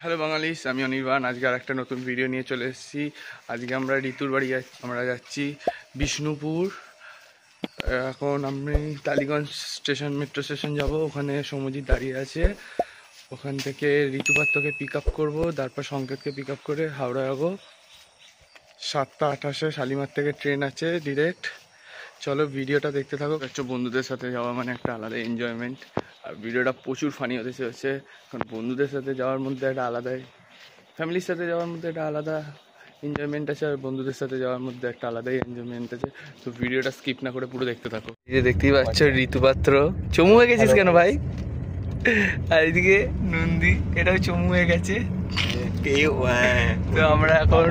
Hello বাঙালিস, আমি অনির্বাণ। আজকে আর একটা নতুন ভিডিও নিয়ে চলে এসেছি। আজকে আমরা ঋতুর বাড়ি যাচ্ছি। আমরা যাচ্ছি বিষ্ণুপুর। এখন আমি টালিগঞ্জ স্টেশন, মেট্রো স্টেশন যাব। ওখানে সমুজিৎ দাঁড়িয়ে আছে। ওখান থেকে ঋতুপাত্রকে পিক আপ করবো, তারপর সংকেতকে পিক আপ করে হাওড়া যাবো। 7:28 শালিমার থেকে ট্রেন আছে ডিরেক্ট। চলো ভিডিওটা দেখতে থাকো। বন্ধুদের সাথে যাওয়া মানে একটা আলাদা এনজয়মেন্ট। আর ভিডিওটা প্রচুর ফানি হতে চলেছে, কারণ বন্ধুদের সাথে যাওয়ার মধ্যে একটা আলাদাই, ফ্যামিলির সাথে যাওয়ার মধ্যে একটা আলাদা এনজয়মেন্ট আছে, আর বন্ধুদের সাথে যাওয়ার মধ্যে একটা আলাদাই এনজয়মেন্ট আছে। তো ভিডিওটা স্কিপ না করে পুরো দেখতে থাকো। এই যে দেখতেই পাচ্ছ ঋতুপাত্র। চমু হয়ে গেছিস কেন ভাই? আর এদিকে নন্দী, এটাও চমু হয়ে গেছে। তো আমরা এখন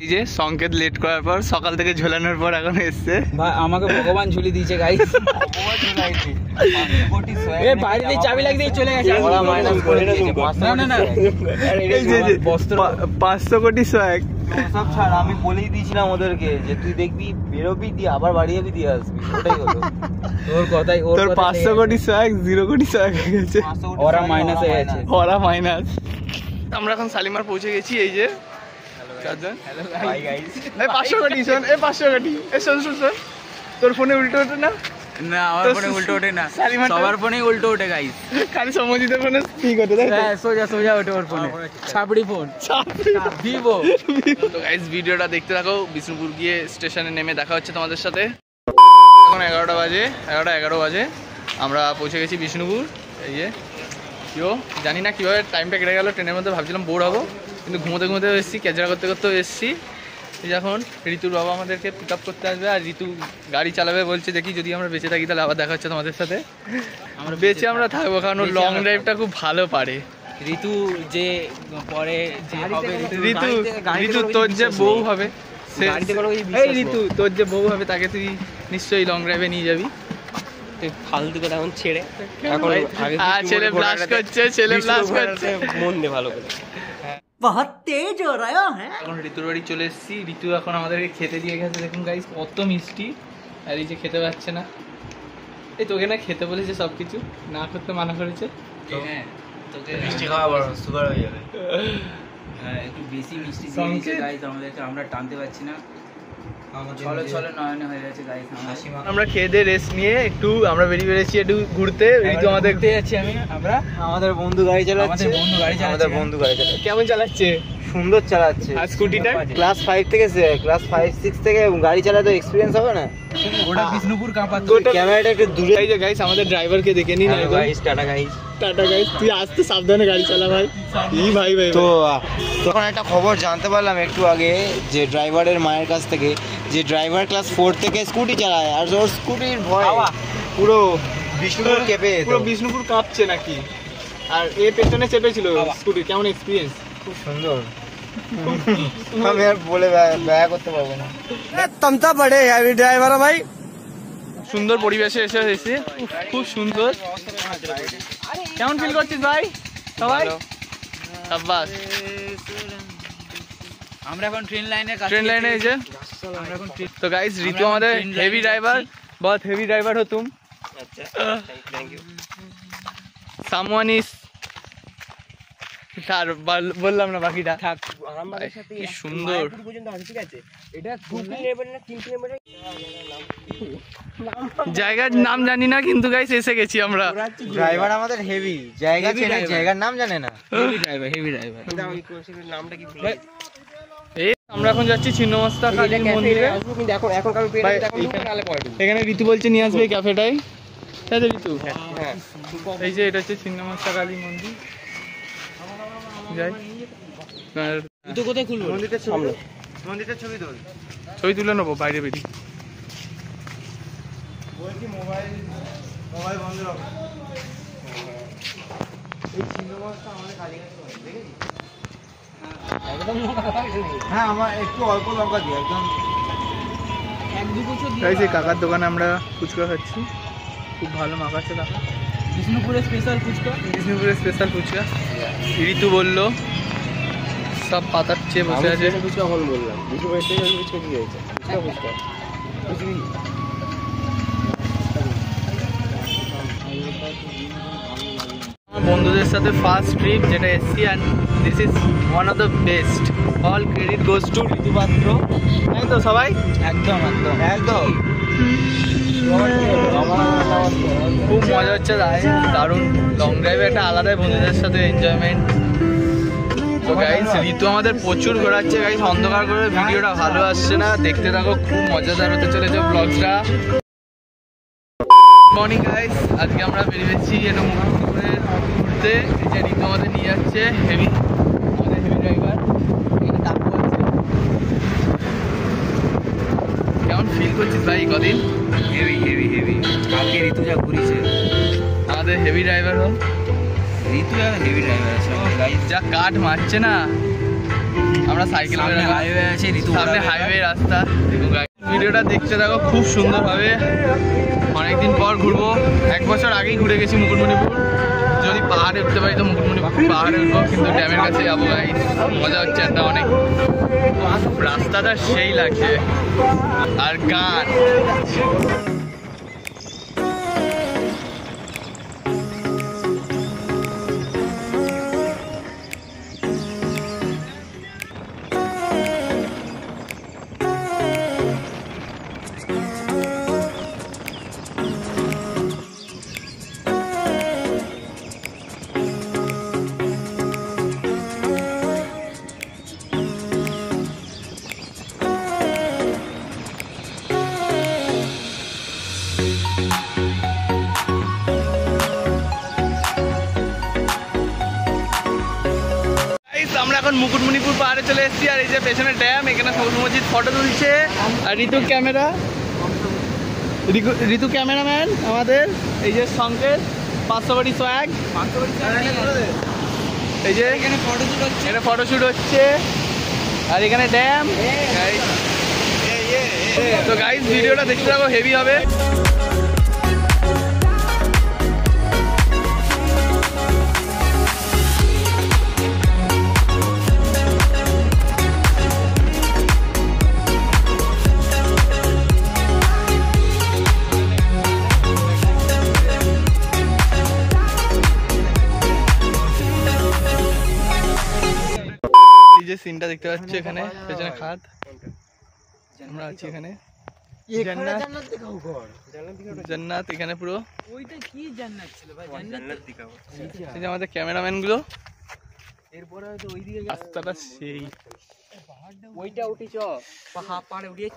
এই যে সংকেত লেট করার পর, সকাল থেকে ঝোলানোর পর এখন এসছে। ভাই আমাকে ভগবান ঝুলি দিয়েছে গাইস। এ বাইরে দিয়ে চাবি লাগিয়ে দিয়ে চলে গেছে। ওরা মাইনাস করে দিয়েছে। না না এই যে 500 কোটি সোয়াগ সব ছাড়। আমি বলেই দিয়েছিলাম ওদেরকে যে তুই দেখবি বেরোবি দিয়ে আবার বাড়ি যাবি দিয়ে আসবি, ওটাই হলো তোর কথাই। তোর 500 কোটি সোয়াগ 0 কোটি সোয়াগ হয়ে গেছে। ওরা মাইনাসে গেছে, ওরা মাইনাস। আমরা এখন শালিমার পৌঁছে গেছি। এই যে চারজন। Bye guys. এই 500 কোটি শোন, এই 500 কোটি এই শোন শোন শোন। তোর ফোনে উল্টো ওঠে না? না আমার ফোনে উল্টো ওঠে না, সবার ফোনেই উল্টো ওঠে গাইস। খালি সমজিতের ফোনে ঠিক ওঠে, তাই তো? হ্যাঁ সোজা সোজা ওঠে ওর ফোনে। ছাপড়ি ফোন, ভিভো। তো গাইস ভিডিওটা দেখতে থাকো। বিষ্ণুপুর গিয়ে স্টেশনে নেমে দেখা হচ্ছে তোমাদের সাথে। এখন 11টা বাজে, 11:11 বাজে। আমরা পৌঁছে গেছি বিষ্ণুপুর। এই যে জানি না কীভাবে টাইমটা কেটে গেল ট্রেনের মধ্যে। ভাবছিলাম বোর হবো, কিন্তু ঘুমোতে ঘুমোতেও এসেছি, ক্যাচরা করতে করতেও এসেছি। এই যখন ঋতুর বাবা আমাদেরকে পিক আপ করতে আসবে, আর ঋতু গাড়ি চালাবে বলছে। দেখি যদি আমরা বেঁচে থাকি তাহলে আবার দেখা হচ্ছে তোমাদের সাথে। আমরা বেঁচে আমরা থাকবো, কারণ ও লং ড্রাইভটা খুব ভালো পারে। ঋতু যে পরে যে হবে, ঋতু তোর যে বউ হবে, এই ঋতু তোর যে বউ হবে তাকে তুই নিশ্চয়ই লং ড্রাইভে নিয়ে যাবি। ফালতু করে এখন ছেড়ে এখন ছেলে ব্লাস্ট করছে, ছেলে ব্লাস্ট করছে। মন দে ভালো করে। बहुत तेज हो रहा है। এখন ঋতুর বাড়ি চলে এসেছি। ঋতু এখন আমাদেরকে খেতে দিয়ে গেছে। দেখুন গাইস কত মিষ্টি। আর এই যে খেতে পাচ্ছে না। এই তোকে না খেতে বলেছে, সব কিছু না করতে মানা করেছে। তোকে মিষ্টি খাওয়া বড় সুগার হয়ে যাবে। হ্যাঁ একটু বেশি মিষ্টি দিয়ে দিয়েছে গাইস আমাদেরকে, আমরা টানতে পারছি না। চলো চলো নয়নে হয়ে গেছে গাইস। আমরা খেয়ে দিয়ে রেস্ট নিয়ে একটু আমরা বেরিয়ে বেরিয়েছি একটু ঘুরতে। ঋতু আমাদের ঘুরতে যাচ্ছি আমি। আমাদের বন্ধু গাড়ি চালাচ্ছে। আমাদের বন্ধু গাড়ি চালাচ্ছে। কেমন চালাচ্ছে? সুন্দর চালাচ্ছে। আর স্কুটিটা ক্লাস 5 থেকে ক্লাস 5-6 থেকে গাড়ি চালাতে এক্সপেরিয়েন্স হবে না? ওটা বিষ্ণুপুর কাঁপাত। ক্যামেরাটা একটু দূরে। এই যে গাইস আমাদের ড্রাইভারকে দেখে নিন। Guys tata guys. Tata guys. তুই আস্তে সাবধানে গাড়ি চালা ভাই। এই ভাই ভাই। তো তখন একটা খবর জানতে পারলাম একটু আগে, যে ড্রাইভারের মায়ের কাছ থেকে, যে ড্রাইভার ক্লাস 4 থেকে স্কুটি চালায়, আর ওর স্কুটির ভয় পুরো বিষ্ণুপুর কেঁপে যেত। পুরো বিষ্ণুপুর কাঁপছে নাকি। আর এ পেছনে চেপেছিল স্কুটি। কেমন এক্সপিরিয়েন্স? খুব সুন্দর। আমি আর বলে ব্যয় করতে পারবো না। तमता बड़े हैवी ड्राइवर भाई। সুন্দর পরিবেশে এসে খুব সুন্দর। কেমন ফিল করছিস ভাই? সবাই সাব্বাস। আমরা এখন ট্রেন লাইনে এই যে আমরা এখন। তো গাইস ঋতু আমাদের হেভি ড্রাইভার, बहुत হেভি ড্রাইভার हो तुम। আচ্ছা thank you. Someone is sir বললাম না বাকিটা থাক। কি সুন্দর জায়গার নাম জানি না, কিন্তু গাইস এসে গেছি আমরা। ড্রাইভার আমাদের হেভি, জায়গা চেনে, জায়গার নাম জানে না। Heavy driver. নামটা কি? এই আমরা এখন যাচ্ছি ছিন্নমস্তা কালী মন্দিরে। এখানে ঋতু বলছে নিয়ে আসবে ক্যাফেটাই, তাই তো ঋতু? হ্যাঁ। এই যে এটা হচ্ছে ছিন্নমস্তা কালী মন্দির। যাই ঋতু কোথায় খুলবো? মন্দিরটার সামনে। মন্দিরটার ছবি তোল। ছবি তুলে নেবো বাইরে বেরিয়ে। বলছি মোবাইল বন্ধ রাখো। এই ছিন্নমস্তা আমাদের কালীঘাট দেখেছি। হ্যাঁ আমার একটু অল্প লঙ্কা দিই, একদম 1-2 বছর দিয়ে। গাইস এই কাকার দোকানে আমরা ফুচকা খাচ্ছি। খুব ভালো মাখাচ্ছে কাকা। বিষ্ণুপুরের স্পেশাল ফুচকা। বিষ্ণুপুরের স্পেশাল ফুচকা। ঋতু বললো সব পাতার চেয়ে বসে আছে। ফুচকা হল বললাম। বিষ্ণুপুরের স্পেশাল ফুচকা কি হয়েছে? ফুচকা বুঝলি? বন্ধুদের সাথে ফার্স্ট ট্রিপ যেটা এসছি, and this is one of the best. All credit goes to Ritupatra, তাই তো সবাই? একদম একদম একদম খুব মজা হচ্ছে, দারুণ লং ড্রাইভে একটা আলাদাই বন্ধুদের সাথে এনজয়মেন্ট। তো গাইস ঋতু আমাদের প্রচুর ঘোরাচ্ছে গাইস, অন্ধকার করে ভিডিওটা ভালো আসছে না, দেখতে থাকো, খুব মজাদার হতে চলেছে ব্লগটা। মর্নিং গাইস, আজকে আমরা বেরিয়েছি এটা মুকুটমণিপুরে ঘুরতে। এই যে ঋতু আমাদের নিয়ে যাচ্ছে, আমাদের হেভি ড্রাইভার। কেমন ফিল করছিস ভাই কদিন? Heavy heavy heavy. কালকে ঋতু যা ঘুরিয়েছে, আমাদের হেভি ড্রাইভার হোক, ঋতু হেভি ড্রাইভার আছে গাইস। যা কাট মারছে না, আমরা সাইকেল হাইওয়ে আছে, ঋতু সামনে হাইওয়ে রাস্তা। ভিডিওটা দেখতে থাকো, খুব সুন্দর হবে। অনেকদিন পর ঘুরবো, 1 বছর আগেই ঘুরে গেছি মুকুটমণিপুর। যদি পাহাড়ে উঠতে পারি তো মুকুটমণিপুর পাহাড়ে উঠবো, কিন্তু ড্যামের কাছে যাবো গাইস। মজা হচ্ছে একটা অনেক, রাস্তাটা সেই লাগছে, আর গান। আমরা এখন মুকুটমণিপুর পাহাড়ে চলে এসেছি, আর এই যে পেছনে ড্যাম, এখানে সবুজ মসজিদ ফটো তুলছে। আর ঋতু ক্যামেরাম্যান আমাদের, এই যে সংকেত 500 কোটি সোয়াগ, এই যে এখানে ফটোশুট হচ্ছে, আর এখানে ড্যাম। তো গাইস ভিডিওটা দেখতে থাকো, হেভি হবে। এই যে সিনটা দেখতে পাচ্ছ, এখানে পেছনে খাদ, আমরা আছি এখানে জান্নাত, এখানে পুরো ওইটা কি জান্নাত ছিল ভাই? জান্নাত দেখাবো। এই যে আমাদের ক্যামেরাম্যান গুলো, এরপরে হয়তো ওইদিকে রাস্তাটা সেই ওইটা উঠি চ পাহাড়ে উঠিয়ে।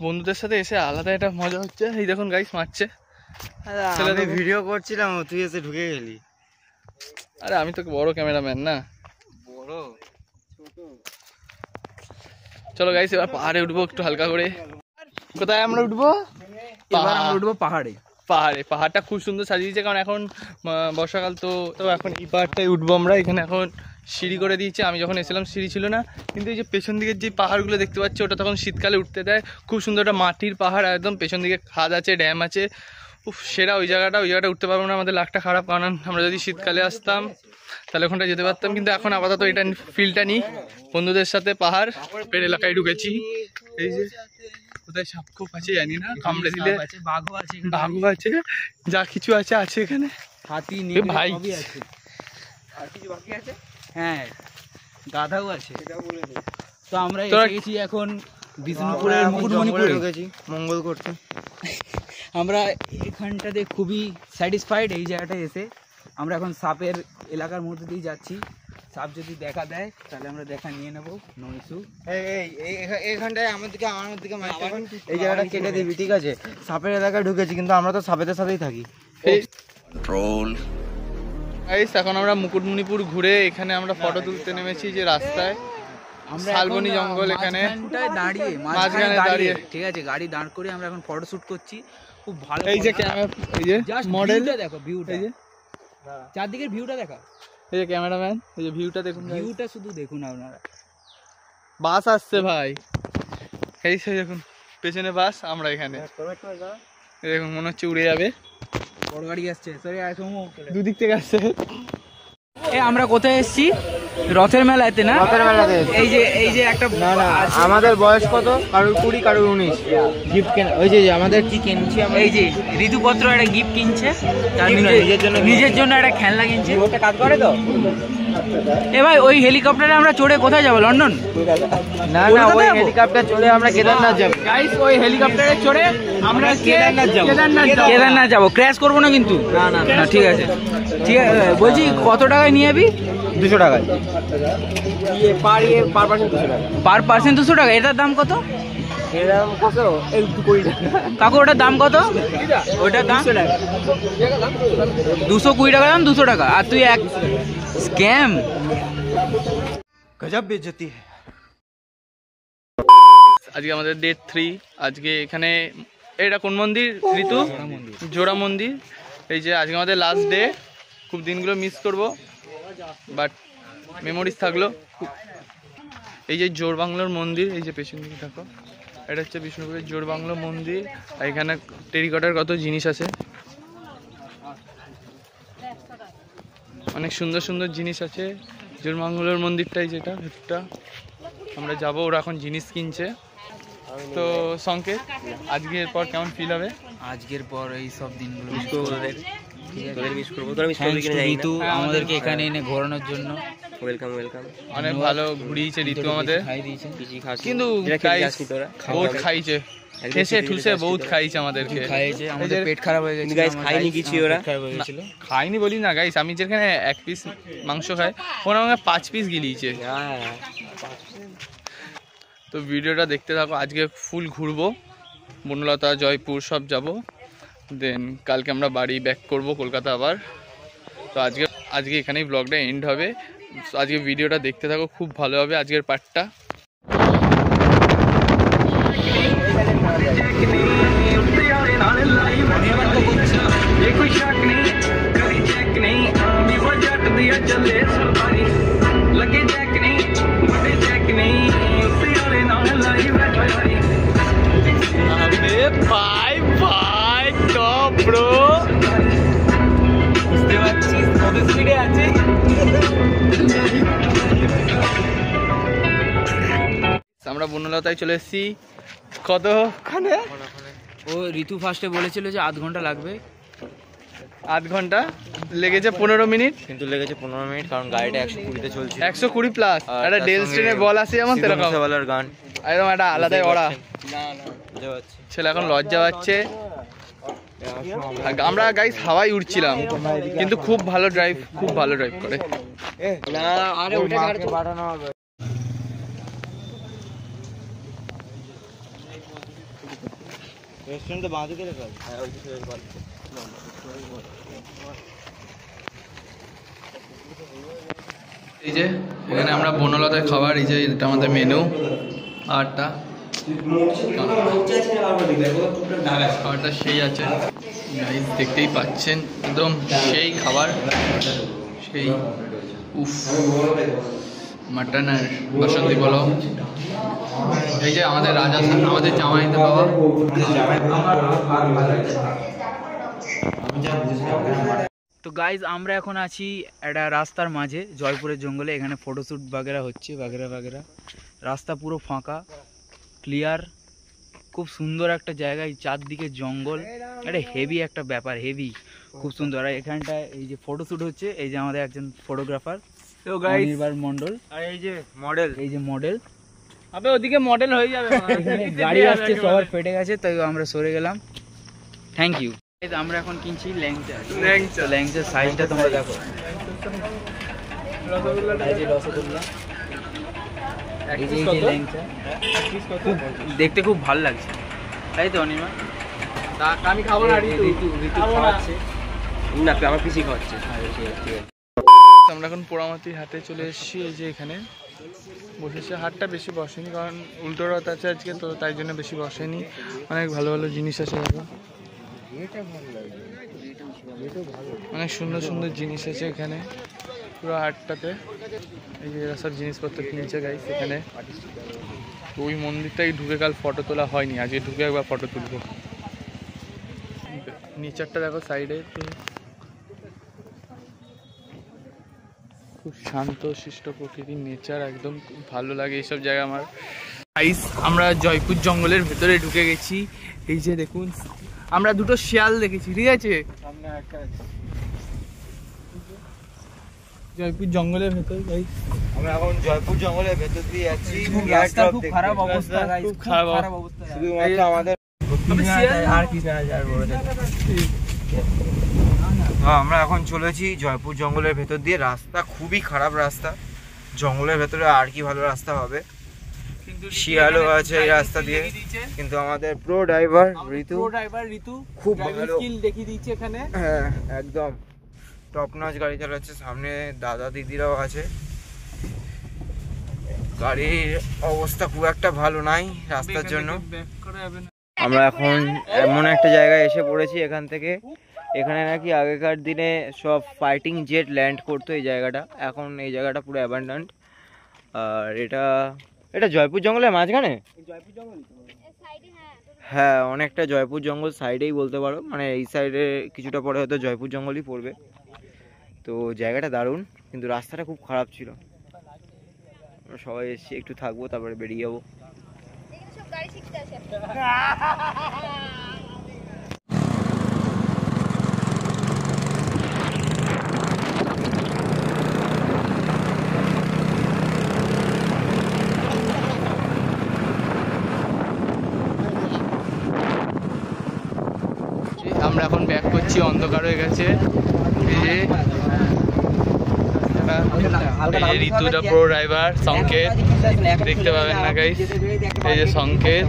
বন্ধুদের সাথে এসে আলাদা একটা মজা হচ্ছে। এই দেখুন গাইস মারছে, আমি ভিডিও করছিলাম, তুই এসে ঢুকে গেলি। আরে আমি তো বড় ক্যামেরাম্যান না, বড় চলো গাইস এবার পাহাড়ে উঠবো একটু হালকা করে। কোথায় আমরা উঠবো? এবার আমরা উঠবো পাহাড়ে। পাহাড়টা খুব সুন্দর সাজিয়েছে, কারণ এখন বর্ষাকাল, তো এখন এই পাহাড়টাই উঠবো আমরা। এখানে এখন সিঁড়ি করে দিয়েছে, আমি যখন এসেছিলাম সিঁড়ি ছিল না, কিন্তু এই যে পেছন দিকের যে পাহাড়গুলো দেখতে পাচ্ছি, ওটা তখন শীতকালে উঠতে দেয়। খুব সুন্দর একটা মাটির পাহাড়, একদম পেছন দিকে খাদ আছে, ড্যাম আছে, সেরা। ওই জায়গাটা উঠতে পারবো না, আমাদের লাকটা খারাপ, কারণ আমরা যদি শীতকালে আসতাম তাহলে ওখানটা যেতে পারতাম, কিন্তু এখন আপাতত এটা ফিলটা নিই বন্ধুদের সাথে। পাহাড় পেড় এলাকায় ঢুকেছি, এই যে কোথায় সাপখোপ আছে জানি না, কামড়ে দিলে বাঘও আছে, যা কিছু আছে এখানে, হাতি ভাই আছে, আর কিছু বাকি আছে, হ্যাঁ গাধাও আছে। তো আমরা এসে গেছি এখন বিষ্ণুপুরের মুকুটমণিপুরে ঢুকেছি মঙ্গল করতে। আমরা এখানটাতে খুবই স্যাটিসফাইড এই জায়গাটা এসে। আমরা এখন সাপের এলাকার মধ্যে দিয়ে যাচ্ছি, সাপ যদি দেখা দেয় তাহলে আমরা দেখা নিয়ে নেবো, নো ইস্যু। এইখানটায় আমার দিকে এই জায়গাটা কেটে দিবি, ঠিক আছে? সাপের এলাকায় ঢুকেছি, কিন্তু আমরা তো সাপের সাথেই থাকি। এখন আমরা মুকুটমণিপুর ঘুরে এখানে আমরা ফটো তুলতে নেমেছি, যে রাস্তায় শালবনী জঙ্গল, এখানে মাঝখানে দাঁড়িয়ে, ঠিক আছে, গাড়ি দাঁড় করে আমরা এখন ফটো শুট করছি। খুব ভালো। এই যে মডেলটা দেখো, ভিউটা, এই যে চারদিকের ভিউটা দেখা, এই যে ক্যামেরাম্যান, এই যে ভিউটা দেখুন, ভিউটা শুধু দেখুন আপনারা। বাস আসছে ভাই, এই দেখুন পেছনে বাস, আমরা এখানে দেখুন মনে হচ্ছে উড়ে যাবে, বড় গাড়ি আসছে, সরি দুদিক থেকে আসছে। আমরা কোথায় এসেছি? রথের মেলাতে না, রথের মেলাতে। এই যে একটা না না, আমাদের বয়স কত, কারোর 20 কারোর 19। গিফট কেন, ওই যে আমাদের কি কিনছি আমরা, এই যে ঋতুপত্র একটা গিফট কিনছে, তার নিজের জন্য একটা খেলনা কিনছে। ওটা কাজ করে তো? এ ভাই ওই হেলিকপ্টারে আমরা চড়ে কোথায় যাবো? লন্ডন? না না, কলকাতা ওই যাবো? হেলিকপ্টার চলে আমরা কেদারনাথ যাবো। গাইস ওই হেলিকপ্টারে চড়ে আমরা কেদারনাথ যাবো। কেদারনাথ যাবো। ক্র্যাশ করবো না কিন্তু? না না না, ঠিক আছে ঠিক আছে। বলছি কত টাকায় নিয়ে যাবি? 200 টাকায় পার পার্সন 200 টাকা। পার পার্সেন্ট 200 টাকা। এটার দাম কত এরকম কত? এই 20 টাকা। কাকু? ওটার দাম কত? ওটার দাম 200 টাকা। 220 টাকা দাম, 200 টাকা। আর তুই এক স্ক্যাম। গজব বেজতি। আজকে আমাদের ডে 3। আজকে এখানে এটা কোন মন্দির ঋতু? জোড়া মন্দির। এই যে আজকে আমাদের লাস্ট ডে। খুব দিনগুলো মিস করব, বাট মেমোরিজ থাকলো। এই যে জোর বাংলোর মন্দির, এই যে পেছন দিকে থাকো, এটা হচ্ছে বিষ্ণুপুরের জোর বাংলো মন্দির। আর এখানে টেরিকটার কত জিনিস আছে, অনেক সুন্দর সুন্দর জিনিস আছে। জোর বাংলোর মন্দিরটাই যেটা ভেতরটা আমরা যাব। ওরা এখন জিনিস কিনছে। তো সংকেত, আজকের পর কেমন ফিল হবে? আজকের পর এই সব দিনগুলো ঋতু আমাদেরকে এখানে এনে ঘোরানোর জন্য ওয়েলকাম ওয়েলকাম। অনেক ভালো ঘুরিয়েছে ঋতু আমাদের, খাই দিয়েছে। কিন্তু guys, বহুত খাইছে, ঠেসে ঠুসে বহুত খাইছে আমাদেরকে। খাইয়েছে, আমাদের পেট খারাপ হয়ে গেছে। guys খাইনি কিছু ওরা। খারাপ হয়ে গেছিল। খাইনি বলি না গাইস, আমি যেখানে 1 পিস মাংস খাই ওরা আমাকে 5 পিস গিলিয়েছে। তো ভিডিওটা দেখতে থাকো। আজকে ফুল ঘুরবো, বনলতা, জয়পুর সব যাব। দেন কালকে আমরা বাড়ি ব্যাক করব কলকাতা আবার। তো আজকে এখানেই ব্লগটা এন্ড হবে। আজকে ভিডিওটা দেখতে থাকো, খুব ভালো হবে আজকের পার্টটা। ভাই ভাই টপ ব্রো, বুঝতে পারছিস কত স্পিডে আছে। আমরা বনলতায় চলে এসেছি। কতক্ষণে? ও ঋতু ফার্স্টে বলেছিল যে আধ ঘন্টা লাগবে। আধ ঘন্টা লেগেছে, 15 মিনিট। কিন্তু লেগেছে 15 মিনিট, কারণ গাড়িটা 120 চলছে। 120 প্লাস। একটা ডেল স্টেনের বল আছে যেমন সেরকম, বলার গান একদম একটা আলাদাই ওরা। বুঝতে পারছি। ছেলে এখন লজ্জা পাচ্ছে। আমরা গাইস হাওয়ায় উড়ছিলাম, কিন্তু খুব ভালো ড্রাইভ করে। না আরে ওটা গাড়ি পাঠানো হবে। রেস্টুরেন্ট তো বাঁদিকে রেখে আছে। হ্যাঁ ওই দিকে বল। এই যে এখানে আমরা বনলতায় খাবার, এই যে এটা আমাদের মেনু। আরটা খাবারটা সেই আছে গাইস, দেখতেই পাচ্ছেন একদম সেই খাবার, সেই উফ মাটন আর বাসন্তী পোলাও। এই যে আমাদের রাজা, আমাদের জামাইতে বাবা। তো গাইজ আমরা এখন আছি একটা রাস্তার মাঝে, জয়পুরের জঙ্গলে। এখানে ফটোশ্যুট বাগেরা হচ্ছে, বাগেরা। রাস্তা পুরো ফাঁকা, ক্লিয়ার, খুব সুন্দর একটা জায়গায়, চারদিকে জঙ্গল। এটা হেভি একটা ব্যাপার, হেভি, খুব সুন্দর। আর এখানটায় এই যে ফটোশ্যুট হচ্ছে, এই যে আমাদের একজন ফটোগ্রাফার নির্বাণ মন্ডল। আর এই যে মডেল, এই যে মডেল, আবে ওদিকে মডেল হয়ে যাবে। এখানে গাড়ি আসছে, সবার ফেটে গেছে, তাই আমরা সরে গেলাম। Thank you. আমরা এখন কিনছি ল্যাংচা সাইজটা তোমরা দেখো। রসগোল্লা, এই যে ল্যাংচা দেখতে খুব ভালো লাগছে, তাই তো অনিমা? আমি খাবো না, ঋতু খাওয়াচ্ছে না আমার পিসি খাওয়াচ্ছে। আমরা এখন পোড়ামাটির হাটে চলে এসেছি। এই যে এখানে বসেছে, হাটটা বেশি বসেনি কারণ উল্টো রথ আছে আজকে, তো তাই জন্য বেশি বসেনি। অনেক ভালো ভালো জিনিস আছে দেখো, অনেক সুন্দর সুন্দর জিনিস আছে এখানে পুরো হাটটাতে। এই যে এরা সব জিনিসপত্র কিনছে গাইস এখানে। তো ওই মন্দিরটাই ঢুকে কাল ফটো তোলা হয়নি, আজকে ঢুকে একবার ফটো তুলবো। নিচারটা দেখো সাইডে, খুব খুব শান্ত শিষ্ট প্রকৃতির নেচার, একদম খুব ভালো লাগে এইসব জায়গা আমার। গাইস আমরা জয়পুর জঙ্গলের ভেতরে ঢুকে গেছি। এই যে দেখুন আমরা দুটো শিয়াল দেখেছি, ঠিক আছে, জয়পুর জঙ্গলের ভেতর। গাইস আমরা এখন জয়পুর জঙ্গলের ভেতর দিয়ে যাচ্ছি। রাস্তা খুব খারাপ অবস্থা গাইস, খুব খুব খারাপ খারাপ অবস্থা। শুধুমাত্র আমাদের আর কি না যার বড় আমরা এখন চলেছি জয়পুর জঙ্গলের ভেতর দিয়ে। রাস্তা খুবই খারাপ রাস্তা, জঙ্গলের ভেতরে আর কি ভালো রাস্তা হবে। শিয়ালও আছে এই রাস্তা দিয়ে, কিন্তু আমাদের প্রো ড্রাইভার ঋতু খুব ভালো স্কিল দেখিয়ে দিচ্ছে এখানে। হ্যাঁ একদম টপ নচ গাড়ি চালাচ্ছে। সামনে দাদা দিদিরাও আছে। গাড়ির অবস্থা খুব একটা ভালো নাই রাস্তার জন্য। আমরা এখন এমন একটা জায়গায় এসে পড়েছি, এখানে নাকি আগেকার দিনে সব ফাইটিং জেট ল্যান্ড করতো এই জায়গাটা। এখন এই জায়গাটা পুরো অ্যাবান্ডান্ট। আর এটা জয়পুর জঙ্গলের মাঝখানে। হ্যাঁ অনেকটা জয়পুর জঙ্গল সাইডেই বলতে পারো, মানে এই সাইডে কিছুটা পরে হয়তো জয়পুর জঙ্গলই পড়বে। তো জায়গাটা দারুণ, কিন্তু রাস্তাটা খুব খারাপ ছিল। আমরা সবাই এসেছি, একটু থাকবো তারপরে বেরিয়ে যাবো। আমরা এখন ব্যাক করছি, অন্ধকার হয়ে গেছে। এই যে ঋতুটা প্রো ড্রাইভার, সংকেত দেখতে পাবেন না গাইস, এই যে সংকেত।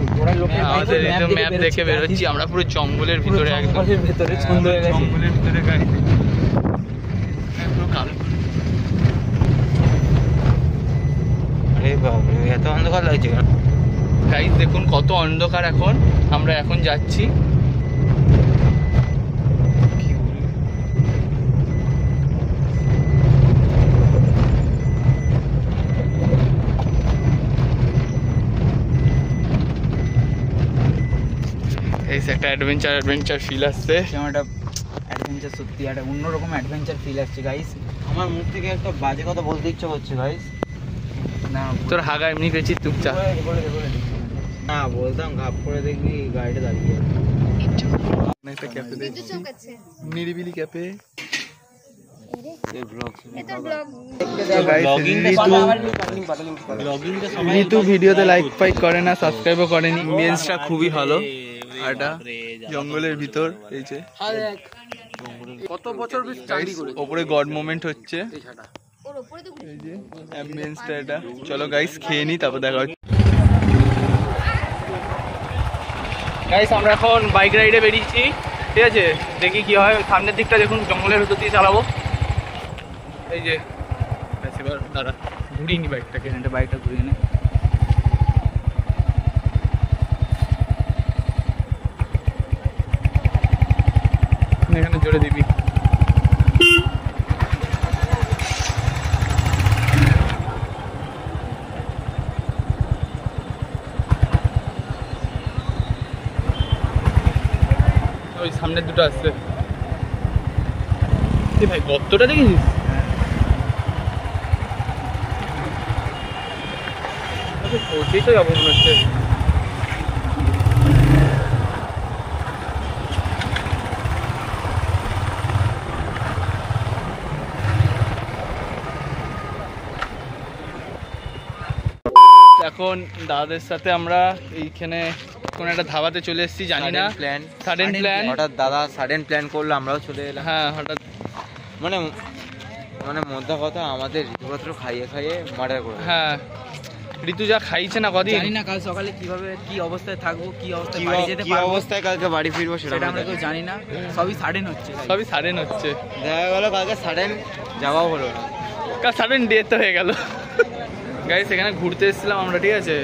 আমাদের এই যে ম্যাপ দেখে বেরোচ্ছি, আমরা পুরো জঙ্গলের ভিতরে, একদম জঙ্গলের ভিতরে গাইস। এত অন্ধকার লাগছে গাইস, দেখুন কত অন্ধকার। এখন আমরা এখন যাচ্ছি, একটা অ্যাডভেঞ্চার ফিল আসছে। একটা অ্যাডভেঞ্চার, সত্যি একটা অন্যরকম অ্যাডভেঞ্চার ফিল আসছে গাইস। আমার মুখ থেকে একটা বাজে কথা বলতে ইচ্ছা করছে গাইস। না তোর হাগা এমনি পেয়েছি চুপচাপ। না বলতাম, ঘাপ করে দেখবি গাড়িটা দাঁড়িয়ে একটা ক্যাফে দেখছি, নিরিবিলি ক্যাফে। ঋতু ভিডিওতে লাইক ফাইক করে না, সাবস্ক্রাইবও করেনি। মেন্সটা খুবই ভালো, এটা জঙ্গলের ভিতর। এই যে কত বছর ওপরে গড মোমেন্ট হচ্ছে, এই যে অ্যাম্বিয়েন্সটা এটা। চলো গাইস খেয়ে নি, তারপর দেখা হচ্ছে। গাইস আমরা এখন বাইক রাইডে বেরিয়েছি, ঠিক আছে, দেখি কি হয়। সামনের দিকটা দেখুন, জঙ্গলের ভিতর দিয়ে চালাবো। এই যে এবার দাঁড়া, ঘুরিয়ে নি বাইকটাকে, বাইকটা ঘুরিয়ে নে। এখানে জোরে দিবি। ওই সামনের দুটো আসছে ভাই, গর্তটা দেখেছিস? পৌঁছেই তো যাবো মনে হচ্ছে। এখন দাদাদের সাথে আমরা এইখানে কোন একটা ধাবাতে চলে এসেছি, জানি না, সাডেন প্ল্যান। হঠাৎ দাদা সাডেন প্ল্যান করলো, আমরাও চলে এলাম। হ্যাঁ হঠাৎ, মানে মধ্যে কথা আমাদের ঋতুপত্র খাইয়ে মার্ডার করে। হ্যাঁ ঋতু যা খাইছে না কদিন, জানি না কাল সকালে কিভাবে কি অবস্থায় থাকবো, কি অবস্থায় বাড়ি যেতে কি অবস্থায় কালকে বাড়ি ফিরবো সেটা আমরা কেউ জানি না। সবই সাডেন হচ্ছে, দেখা গেল কালকে সাডেন যাওয়াও হলো না, কাল সাডেন ডেথ তো হয়ে গেল। গাইস এখানে ঘুরতে এসেছিলাম আমরা, ঠিক আছে,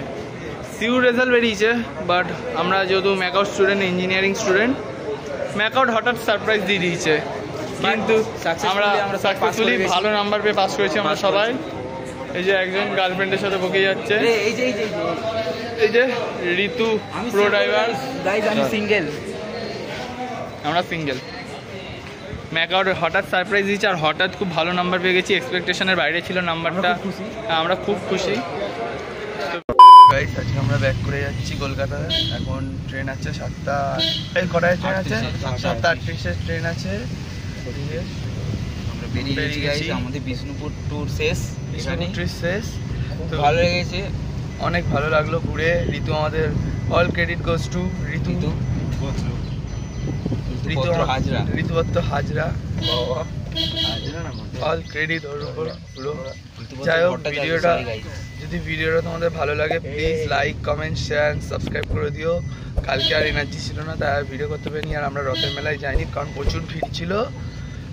সিউর রেজাল্ট বেরিয়েছে, বাট আমরা যেহেতু MAKAUT student, engineering student, MAKAUT হঠাৎ সারপ্রাইজ দিয়ে দিয়েছে। কিন্তু আমরা সাকসেসফুলি ভালো নাম্বার পেয়ে পাস করেছি আমরা সবাই। এই যে একজন গার্লফ্রেন্ডের সাথে বকে যাচ্ছে, এই যে ঋতু প্রো ড্রাইভার। গাইস আমি সিঙ্গেল, আমরা সিঙ্গেল। ম্যাকাওর হঠাৎ সারপ্রাইজ দিয়েছে আর হঠাৎ খুব ভালো নাম্বার পেয়ে গেছি, এক্সপেকটেশনের বাইরে ছিল নাম্বারটা। আমরা খুব খুশি। গাইস আজকে আমরা ব্যাক করে যাচ্ছি কলকাতায়। এখন ট্রেন আছে 7টা, কটায় ট্রেন আছে? 7:38 ট্রেন আছে। আমরা বেরিয়ে গেছি গাইস, আমাদের বিষ্ণুপুর ট্যুর শেষ। ট্রিপ শেষ, তো ভালো লেগেছে, অনেক ভালো লাগলো ঘুরে। ঋতু আমাদের, all credit goes to Ritu Hazra, ঋতুবত্ত হাজরা, অল ক্রেডিট ওর উপর পুরো। যাই হোক, যদি ভিডিওটা তোমাদের ভালো লাগে please like, comment, share, subscribe করে দিও। কালকে আর এনার্জি ছিল না, তাই আর ভিডিও করতে পারিনি। আর আমরা রথের মেলায় যাইনি কারণ প্রচুর ভিড় ছিল।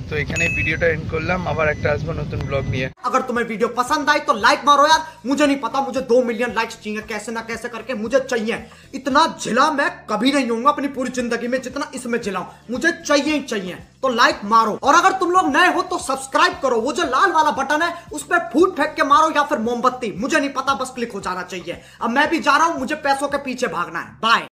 তো এখানে ভিডিওটা এন্ড করলাম, আবার একটা আসবো নতুন ব্লগ নিয়ে। अगर तुम्हें वीडियो पसंद आई तो लाइक मारो यार, मुझे नहीं पता, मुझे 2 मिलियन लाइक्स चाहिए, कैसे ना कैसे करके मुझे चाहिए। इतना झिला मैं कभी नहीं होऊंगा अपनी पूरी जिंदगी में जितना इसमें झिलाऊं, मुझे चाहिए ही चाहिए। तो लाइक मारो, और अगर तुम लोग नए हो तो सब्सक्राइब करो, वो जो लाल वाला बटन है उस पर फूट फेंक के मारो या फिर मोमबत्ती, मुझे नहीं पता, बस क्लिक हो जाना चाहिए। अब मैं भी जा रहा हूं, मुझे पैसों के पीछे भागना है। बाय।